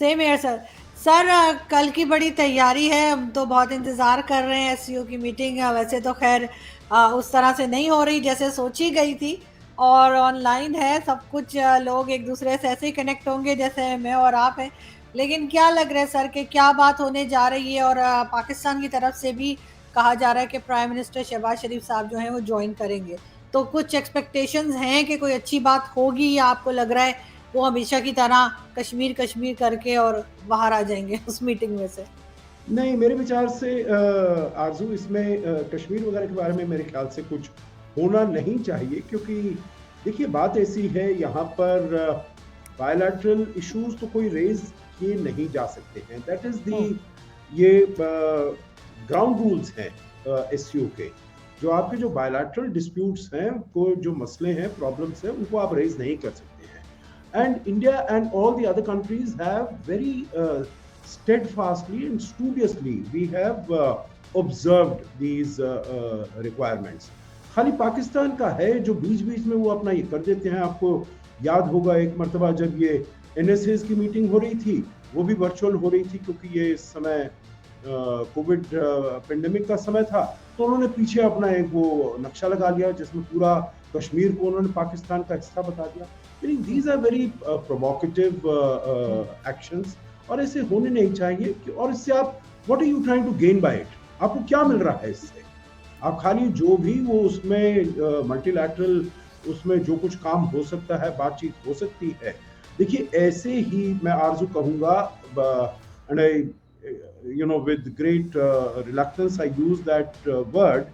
Same air sir. Sir कल की बड़ी तैयारी है, हम तो बहुत इंतज़ार कर रहे हैं एससीओ की मीटिंग। वैसे तो खैर उस तरह से नहीं हो रही जैसे सोची गई थी, और ऑनलाइन है सब कुछ। लोग एक दूसरे से ऐसे ही कनेक्ट होंगे जैसे मैं और आप हैं। लेकिन क्या लग रहा है सर कि क्या बात होने जा रही है? और पाकिस्तान की तरफ से भी कहा जा रहा है कि प्राइम मिनिस्टर शहबाज शरीफ साहब जो हैं वो ज्वाइन करेंगे। तो कुछ एक्सपेक्टेशंस हैं कि कोई अच्छी बात होगी, या आपको लग रहा है वो हमेशा की तरह कश्मीर कश्मीर करके और बाहर आ जाएंगे उस मीटिंग में से? नहीं, मेरे विचार से आरजू इसमें कश्मीर वगैरह के बारे में मेरे ख्याल से कुछ होना नहीं चाहिए, क्योंकि देखिए बात ऐसी है यहाँ पर बायलैटरल इश्यूज तो कोई रेज किए नहीं जा सकते हैं। दैट इज दी हम्म। ये ग्राउंड रूल्स हैं एससीओ के। जो आपके जो बायलैटरल डिस्प्यूट्स हैं, को जो मसले हैं, प्रॉब्लम्स हैं, उनको आप रेज नहीं कर सकते हैं। and India and all the other countries have very steadfastly and studiously we have observed these requirements. खाली पाकिस्तान का है जो बीच बीच में वो अपना ये कर देते हैं। आपको याद होगा एक मरतबा जब ये एनएसएस की मीटिंग हो रही थी, वो भी वर्चुअल हो रही थी क्योंकि ये इस समय कोविड पेंडेमिक का समय था, तो उन्होंने पीछे अपना एक वो नक्शा लगा लिया जिसमें पूरा कश्मीर को उन्होंने पाकिस्तान का हिस्सा बता दिया। These are very provocative actions, और ऐसे होने नहीं चाहिए और इससे आप what are you trying to gain by it? आपको क्या मिल रहा है इससे? आप खाली जो भी वो उसमें मल्टीलैटरल उसमें जो कुछ काम हो सकता है, बातचीत हो सकती है। देखिए ऐसे ही मैं आरजू कहूंगा, and I with great reluctance I use that word,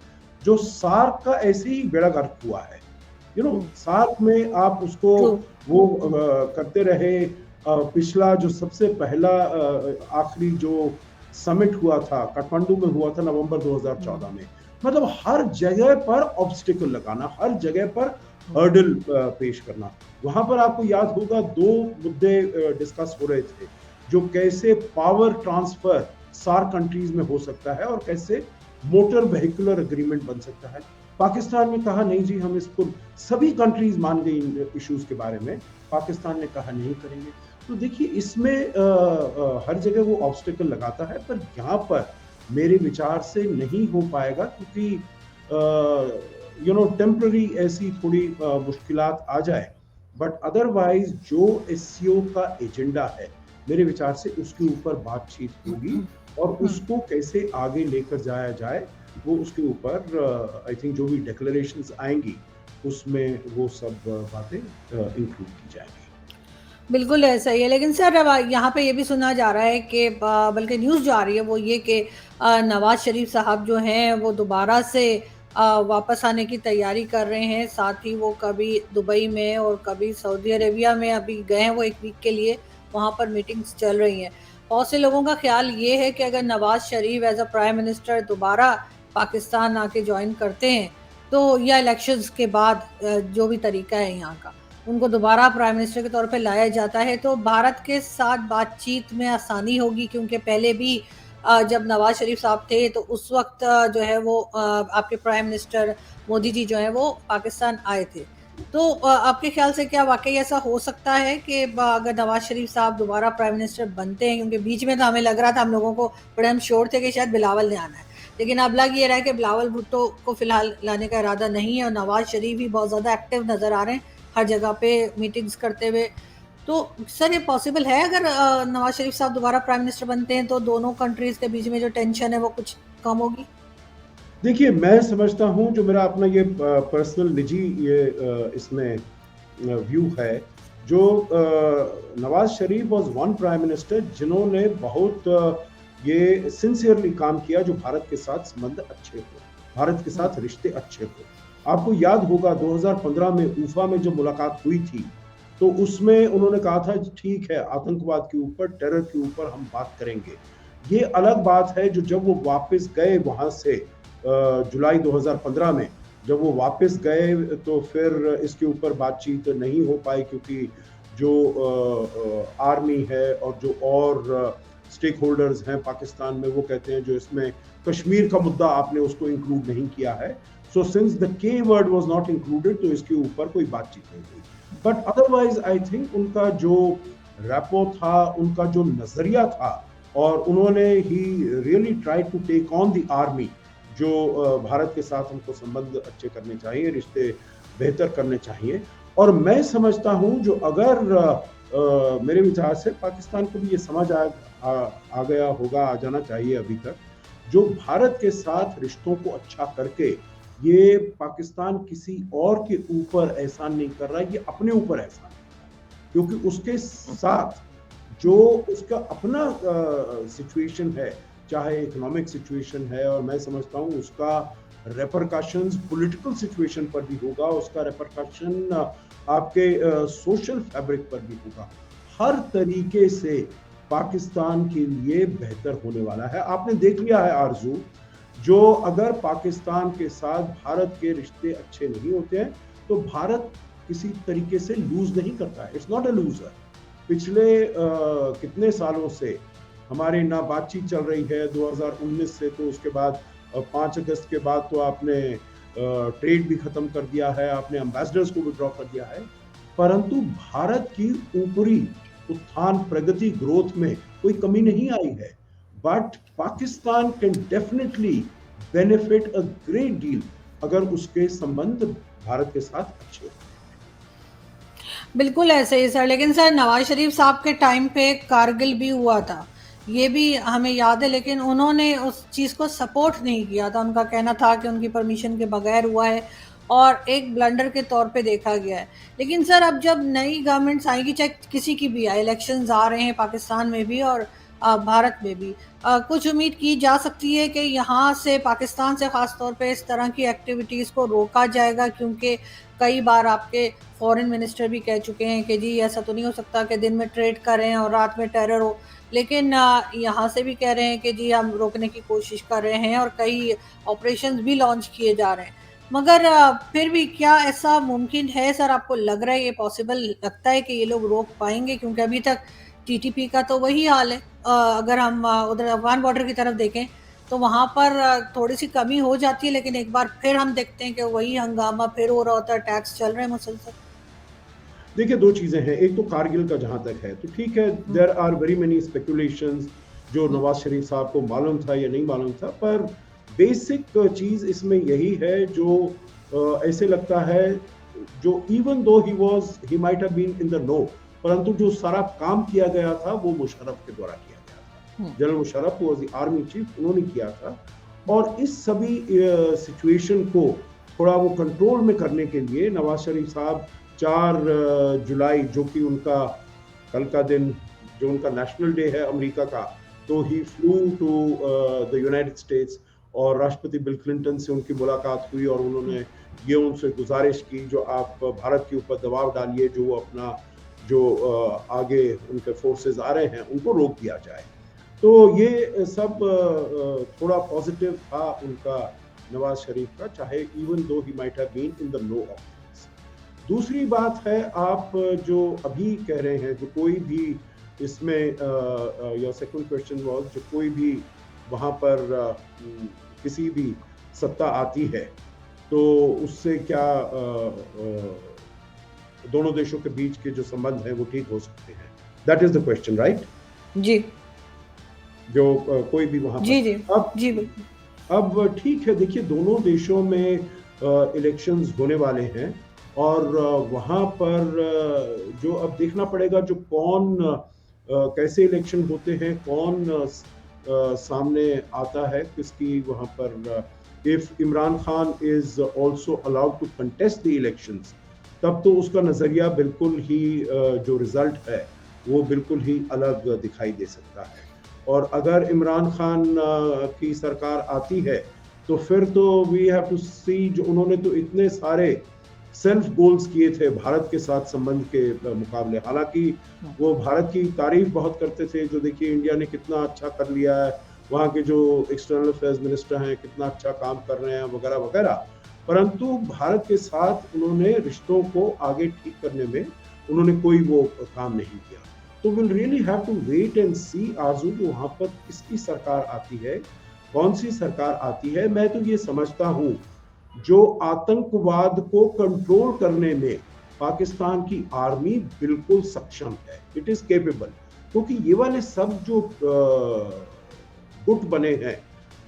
जो सार्क का ऐसे ही बेड़ा गर्क हुआ है। सार्क में आप उसको ट्रू। वो करते रहे। पिछला जो सबसे पहला आखिरी जो समिट हुआ था काठमांडू में हुआ था नवंबर 2014 में, मतलब हर जगह पर ऑब्स्टिकल लगाना, हर जगह पर हर्डल पेश करना। वहां पर आपको याद होगा दो मुद्दे डिस्कस हो रहे थे, जो कैसे पावर ट्रांसफर सार्क कंट्रीज में हो सकता है और कैसे मोटर व्हीकुलर एग्रीमेंट बन सकता है। पाकिस्तान ने कहा नहीं जी, हम इसको, सभी कंट्रीज मान गई इन इश्यूज के बारे में, पाकिस्तान ने कहा नहीं करेंगे। तो देखिए इसमें हर जगह वो ऑब्स्टिकल लगाता है, पर यहाँ पर मेरे विचार से नहीं हो पाएगा क्योंकि टेम्पररी ऐसी थोड़ी मुश्किलात आ जाए। बट अदरवाइज जो एससीओ का एजेंडा है, मेरे विचार से उसके ऊपर बातचीत होगी और उसको कैसे आगे लेकर जाया जाए, वो उसके ऊपर आई थिंक जो भी डिक्लेरेशंस आएंगी उसमें वो सब बातें इंक्लूड की जाएंगी। बिल्कुल ऐसा ही है। लेकिन सर अब यहाँ पे ये भी सुना जा रहा है कि बल्कि न्यूज़ जो आ रही है वो ये कि नवाज शरीफ साहब जो हैं वो दोबारा से वापस आने की तैयारी कर रहे हैं। साथ ही वो कभी दुबई में और कभी सऊदी अरेबिया में अभी गए हैं वो एक वीक के लिए, वहाँ पर मीटिंग्स चल रही हैं। बहुत से लोगों का ख्याल ये है कि अगर Nawaz Sharif as a prime minister दोबारा पाकिस्तान आके ज्वाइन करते हैं, तो या इलेक्शंस के बाद जो भी तरीका है यहाँ का, उनको दोबारा प्राइम मिनिस्टर के तौर पे लाया जाता है, तो भारत के साथ बातचीत में आसानी होगी। क्योंकि पहले भी जब नवाज शरीफ साहब थे तो उस वक्त जो है वो आपके प्राइम मिनिस्टर मोदी जी जो है वो पाकिस्तान आए थे। तो आपके ख्याल से क्या वाकई ऐसा हो सकता है कि अगर नवाज शरीफ साहब दोबारा प्राइम मिनिस्टर बनते हैं? क्योंकि बीच में तो हमें लग रहा था, हम लोगों को बड़े हम श्योर थे कि शायद बिलावल ने आना है, लेकिन अब लग ये रहा है कि बिलावल भुट्टो को फिलहाल लाने का इरादा नहीं है, और नवाज शरीफ भी बहुत ज़्यादा एक्टिव नज़र आ रहे हैं हर जगह पे मीटिंग्स करते हुए। तो सर ये पॉसिबल है अगर नवाज शरीफ साहब दोबारा प्राइम मिनिस्टर बनते हैं तो दोनों कंट्रीज के बीच में जो टेंशन है वो कुछ कम होगी? देखिए मैं समझता हूँ, जो मेरा अपना ये पर्सनल निजी ये इसमें व्यू है, जो नवाज शरीफ वॉज वन प्राइम मिनिस्टर जिन्होंने बहुत ये सिंसियरली काम किया जो भारत के साथ संबंध अच्छे हो, भारत के साथ रिश्ते अच्छे हो। आपको याद होगा 2015 में उफा में जो मुलाकात हुई थी, तो उसमें उन्होंने कहा था ठीक है, आतंकवाद के ऊपर, टेरर के ऊपर हम बात करेंगे। ये अलग बात है जो जब वो वापस गए वहां से जुलाई 2015 में जब वो वापस गए तो फिर इसके ऊपर बातचीत नहीं हो पाई, क्योंकि जो आर्मी है और जो और स्टेक होल्डर्स हैं पाकिस्तान में, वो कहते हैं जो इसमें कश्मीर का मुद्दा आपने उसको इंक्लूड नहीं किया है। सो सिंस द के वर्ड वाज नॉट इंक्लूडेड, तो इसके ऊपर कोई बातचीत नहीं हुई। बट अदरवाइज आई थिंक उनका जो रैपो था, उनका जो नजरिया था, और उन्होंने he really try to take on the army, जो भारत के साथ हमको संबंध अच्छे करने चाहिए, रिश्ते बेहतर करने चाहिए। और मैं समझता हूं जो अगर मेरे विचार से पाकिस्तान को भी ये समझ आ गया होगा, आ जाना चाहिए अभी तक, जो भारत के साथ रिश्तों को अच्छा करके ये पाकिस्तान किसी और के ऊपर एहसान नहीं कर रहा, ये अपने ऊपर एहसान कर रहा है, क्योंकि उसके साथ जो उसका अपना सिचुएशन है, चाहे इकोनॉमिक सिचुएशन है, और मैं समझता हूँ उसका रेपरकशंस पॉलिटिकल सिचुएशन पर भी होगा, उसका रेपरकशन आपके सोशल फैब्रिक पर भी होगा। हर तरीके से पाकिस्तान के लिए बेहतर होने वाला है। आपने देख लिया है आरजू, जो अगर पाकिस्तान के साथ भारत के रिश्ते अच्छे नहीं होते हैं तो भारत किसी तरीके से लूज नहीं करता है, इट्स नॉट अ लूजर। पिछले कितने सालों से हमारी ना बातचीत चल रही है 2019 से, तो उसके बाद 5 अगस्त के बाद तो आपने ट्रेड भी खत्म कर दिया है, आपने एम्बेसडर्स को विड्रॉ कर दिया है, परंतु भारत की ऊपरी उत्थान, प्रगति, ग्रोथ में कोई कमी नहीं आई है। But Pakistan can definitely benefit a great deal अगर उसके संबंध भारत के साथ अच्छे हो। बिल्कुल ऐसे ही सर, लेकिन सर नवाज शरीफ साहब के टाइम पे कारगिल भी हुआ था, ये भी हमें याद है, लेकिन उन्होंने उस चीज़ को सपोर्ट नहीं किया था। उनका कहना था कि उनकी परमिशन के बगैर हुआ है और एक ब्लंडर के तौर पे देखा गया है। लेकिन सर अब जब नई गवर्नमेंट्स आएगी, चाहे किसी की भी आए, इलेक्शंस आ रहे हैं पाकिस्तान में भी और भारत में भी, कुछ उम्मीद की जा सकती है कि यहाँ से पाकिस्तान से ख़ास तौर पे इस तरह की एक्टिविटीज़ को रोका जाएगा, क्योंकि कई बार आपके फॉरेन मिनिस्टर भी कह चुके हैं कि जी ऐसा तो नहीं हो सकता कि दिन में ट्रेड करें और रात में टेरर हो। लेकिन यहाँ से भी कह रहे हैं कि जी हम रोकने की कोशिश कर रहे हैं और कई ऑपरेशंस भी लॉन्च किए जा रहे हैं। मगर फिर भी क्या ऐसा मुमकिन है सर, आपको लग रहा है ये पॉसिबल लगता है कि ये लोग रोक पाएंगे? क्योंकि अभी तक टीटीपी का तो वही हाल है। अगर हम उधर अफगान बॉर्डर की तरफ देखें तो वहाँ पर थोड़ी सी कमी हो जाती है, लेकिन एक बार फिर हम देखते हैं कि वही हंगामा फिर हो रहा होता है, टैक्स चल रहे हैं मुसलसल। देखिए, दो चीजें हैं। एक तो कारगिल का जहां तक है तो ठीक है, there are very many speculations जो नवाज शरीफ साहब को मालूम था या नहीं मालूम था, पर बेसिक चीज इसमें यही है जो ऐसे लगता है, जो even though he might have been in the know, परंतु जो सारा काम किया गया था वो मुशर्रफ के द्वारा किया गया था। General Musharraf was the army chief, उन्होंने किया था। और इस सभी सिचुएशन को थोड़ा वो कंट्रोल में करने के लिए नवाज शरीफ साहब 4 जुलाई, जो कि उनका कल का दिन, जो उनका नेशनल डे है अमेरिका का, तो he flew to the United States, और राष्ट्रपति बिल क्लिंटन से उनकी मुलाकात हुई और उन्होंने ये उनसे गुजारिश की जो आप भारत के ऊपर दबाव डालिए, जो वो अपना जो आगे उनके फोर्सेस आ रहे हैं उनको रोक दिया जाए। तो ये सब थोड़ा पॉजिटिव था उनका, नवाज शरीफ का, चाहे even though he might have been in the know of. दूसरी बात है, आप जो अभी कह रहे हैं, जो कोई भी इसमें योर सेकंड क्वेश्चन वाज, जो कोई भी वहाँ पर किसी भी सत्ता आती है तो उससे क्या दोनों देशों के बीच के जो संबंध हैं वो ठीक हो सकते हैं? That is the question, right? जी जो कोई भी वहाँ जी जी पर जी बिल्कुल। अब ठीक है, देखिए दोनों देशों में इलेक्शंस होने वाले हैं, और वहाँ पर जो अब देखना पड़ेगा जो कौन कैसे इलेक्शन होते हैं, कौन सामने आता है, किसकी वहाँ पर, if Imran Khan is also allowed to contest the elections, तब तो उसका नजरिया बिल्कुल ही जो रिजल्ट है वो बिल्कुल ही अलग दिखाई दे सकता है। और अगर इमरान खान की सरकार आती है तो फिर तो वी हैव टू सी, जो उन्होंने तो इतने सारे सेल्फ गोल्स किए थे भारत के साथ संबंध के मुकाबले, हालांकि वो भारत की तारीफ बहुत करते थे, जो देखिए इंडिया ने कितना अच्छा कर लिया है, वहाँ के जो एक्सटर्नल अफेयर्स मिनिस्टर हैं कितना अच्छा काम कर रहे हैं वगैरह वगैरह, परंतु भारत के साथ उन्होंने रिश्तों को आगे ठीक करने में उन्होंने कोई वो काम नहीं किया। तो will really have to wait and see Arzoo, जो वहाँ पर किसकी सरकार आती है, कौन सी सरकार आती है। मैं तो ये समझता हूँ जो आतंकवाद को कंट्रोल करने में पाकिस्तान की आर्मी बिल्कुल सक्षम है, इट इज केपेबल। क्योंकि ये वाले सब जो गुट बने हैं,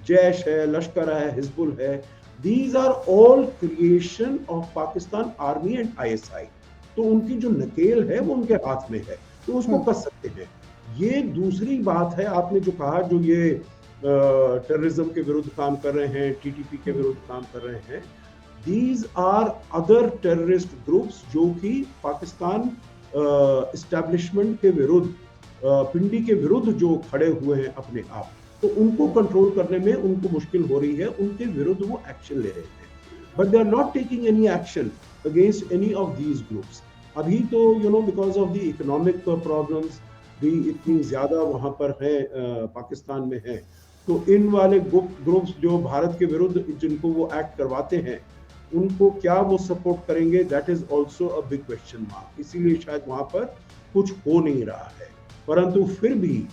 जैश है, लश्कर है, हिजबुल है, these are all creation of Pakistan army and ISI. तो उनकी जो नकेल है वो उनके हाथ में है, तो उसको कर सकते हैं। ये दूसरी बात है, आपने जो कहा, जो ये टेररिज्म के विरुद्ध काम कर रहे हैं, टीटीपी के विरुद्ध काम कर रहे हैं, these are other terrorist groups जो कि पाकिस्तान इस्टेब्लिशमेंट के विरुद्ध, पिंडी के विरुद्ध जो खड़े हुए हैं अपने आप, तो उनको कंट्रोल करने में उनको मुश्किल हो रही है, उनके विरुद्ध वो एक्शन ले रहे हैं। But they are not taking any action against any of these groups. अभी तो because of the economic problems भी इतनी ज्यादा वहां पर है, पाकिस्तान में है, तो इन वाले ग्रुप्स जो भारत के विरुद्ध जिनको वो एक्ट करवाते हैं, उनको क्या वो सपोर्ट करेंगे, that is also a big question mark. इसीलिए शायद वहां पर कुछ हो नहीं रहा है, परंतु फिर भी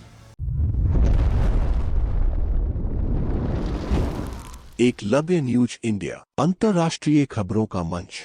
एकलव्य न्यूज इंडिया, अंतर्राष्ट्रीय खबरों का मंच।